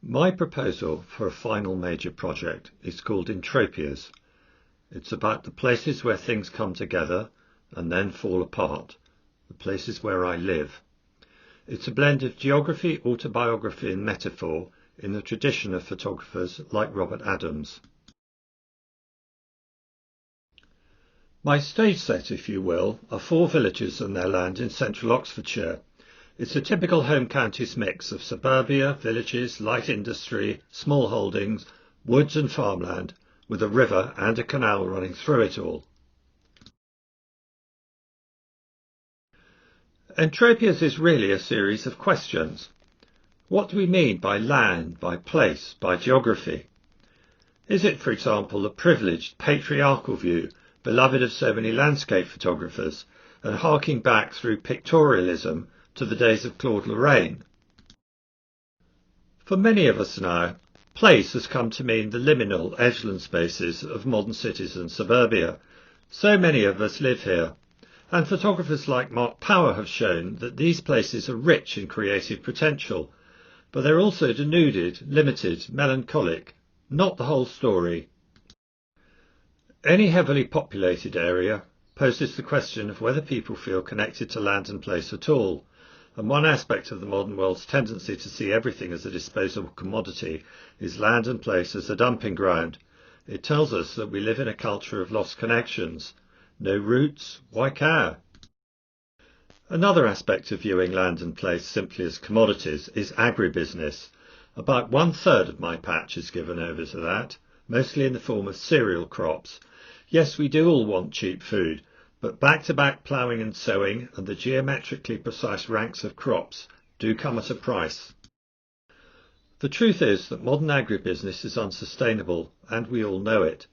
My proposal for a final major project is called Entropias. It's about the places where things come together and then fall apart, the places where I live. It's a blend of geography, autobiography and metaphor in the tradition of photographers like Robert Adams. My stage set, if you will, are 4 villages and their land in central Oxfordshire. It's a typical home counties mix of suburbia, villages, light industry, small holdings, woods and farmland, with a river and a canal running through it all. Entropias is really a series of questions. What do we mean by land, by place, by geography? Is it, for example, a privileged patriarchal view, beloved of so many landscape photographers, and harking back through pictorialism to the days of Claude Lorraine? For many of us now, place has come to mean the liminal edgeland spaces of modern cities and suburbia. So many of us live here, and photographers like Mark Power have shown that these places are rich in creative potential, but they're also denuded, limited, melancholic, not the whole story. Any heavily populated area poses the question of whether people feel connected to land and place at all, and one aspect of the modern world's tendency to see everything as a disposable commodity is land and place as a dumping ground. It tells us that we live in a culture of lost connections. No roots, why care? Another aspect of viewing land and place simply as commodities is agribusiness. About 1/3 of my patch is given over to that, mostly in the form of cereal crops. Yes, we do all want cheap food, but back-to-back ploughing and sowing and the geometrically precise ranks of crops do come at a price. The truth is that modern agribusiness is unsustainable, and we all know it.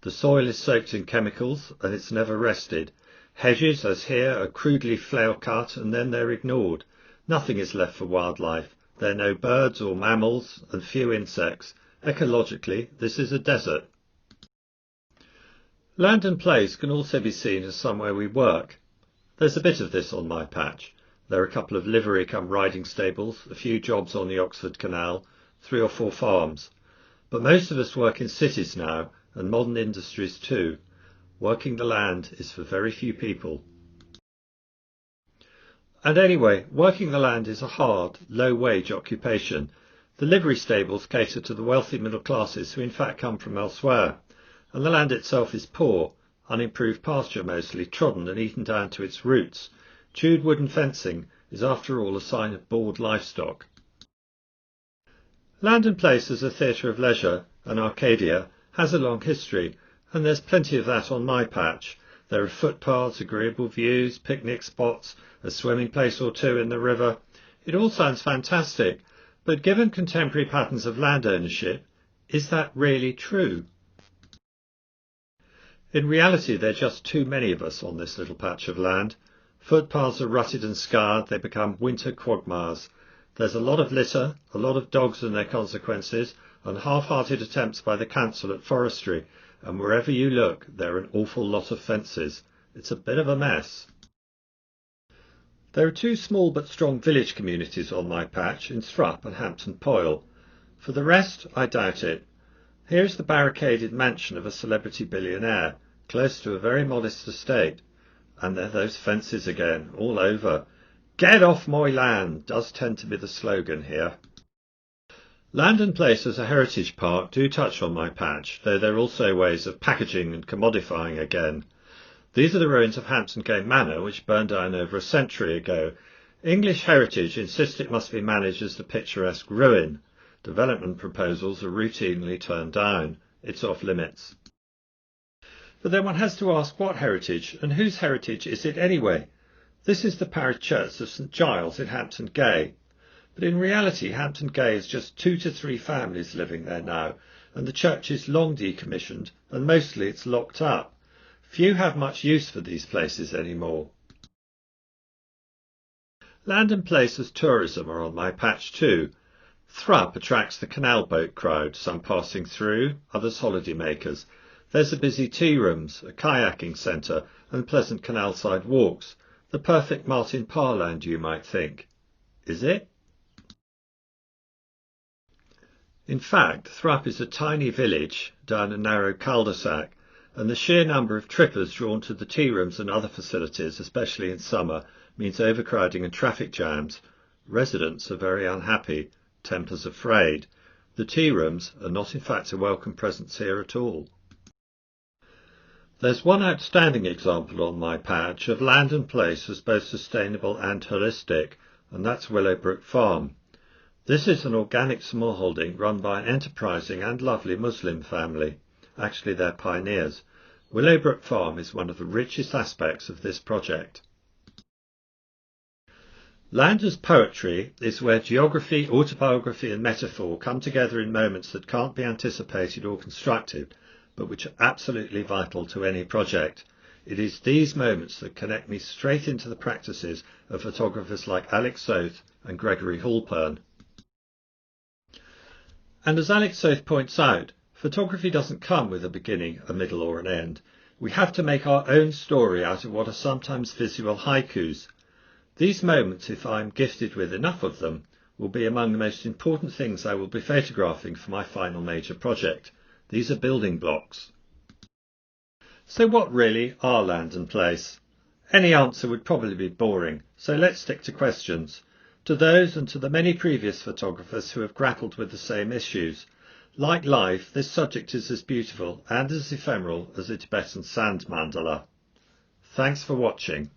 The soil is soaked in chemicals, and it's never rested. Hedges, as here, are crudely flail-cut, and then they're ignored. Nothing is left for wildlife. There are no birds or mammals, and few insects. Ecologically, this is a desert. Land and place can also be seen as somewhere we work. There's a bit of this on my patch. There are a couple of livery-cum-riding stables, a few jobs on the Oxford Canal, 3 or 4 farms. But most of us work in cities now, and modern industries too. Working the land is for very few people. And anyway, working the land is a hard, low-wage occupation. The livery stables cater to the wealthy middle classes who in fact come from elsewhere. And the land itself is poor, unimproved pasture mostly, trodden and eaten down to its roots. Chewed wooden fencing is after all a sign of bored livestock. Land and place as a theatre of leisure, an Arcadia, has a long history, and there's plenty of that on my patch. There are footpaths, agreeable views, picnic spots, a swimming place or two in the river. It all sounds fantastic, but given contemporary patterns of land ownership, is that really true? In reality, there are just too many of us on this little patch of land. Footpaths are rutted and scarred, they become winter quagmires. There's a lot of litter, a lot of dogs and their consequences, and half-hearted attempts by the council at forestry, and wherever you look, there are an awful lot of fences. It's a bit of a mess. There are 2 small but strong village communities on my patch, in Thrupp and Hampton Poyle. For the rest, I doubt it. Here's the barricaded mansion of a celebrity billionaire, close to a very modest estate. And there are those fences again, all over. Get off my land does tend to be the slogan here. Land and place as a heritage park do touch on my patch, though there are also ways of packaging and commodifying again. These are the ruins of Hampton Gate Manor, which burned down over a century ago. English heritage insist it must be managed as the picturesque ruin. Development proposals are routinely turned down. It's off limits. But then one has to ask what heritage, and whose heritage is it anyway? This is the parish church of St Giles in Hampton Gay. But in reality, Hampton Gay is just 2 to 3 families living there now, and the church is long decommissioned, and mostly it's locked up. Few have much use for these places anymore. Land and place as tourism are on my patch too. Thrupp attracts the canal boat crowd, some passing through, others holiday makers. There's the busy tea rooms, a kayaking centre, and pleasant canal-side walks. The perfect Martin Parr land, you might think. Is it? In fact, Thrupp is a tiny village down a narrow cul-de-sac, and the sheer number of trippers drawn to the tea rooms and other facilities, especially in summer, means overcrowding and traffic jams. Residents are very unhappy, tempers are frayed. The tea rooms are not in fact a welcome presence here at all. There's one outstanding example on my patch of land and place as both sustainable and holistic, and that's Willowbrook Farm. This is an organic smallholding run by an enterprising and lovely Muslim family. Actually, they're pioneers. Willowbrook Farm is one of the richest aspects of this project. Land as poetry is where geography, autobiography and metaphor come together in moments that can't be anticipated or constructed, but which are absolutely vital to any project. It is these moments that connect me straight into the practices of photographers like Alex Soth and Gregory Halpern. And as Alex Soth points out, photography doesn't come with a beginning, a middle or an end. We have to make our own story out of what are sometimes visual haikus. These moments, if I am gifted with enough of them, will be among the most important things I will be photographing for my final major project. These are building blocks. So what really are land and place? Any answer would probably be boring, so let's stick to questions. To those and to the many previous photographers who have grappled with the same issues. Like life, this subject is as beautiful and as ephemeral as a Tibetan sand mandala. Thanks for watching.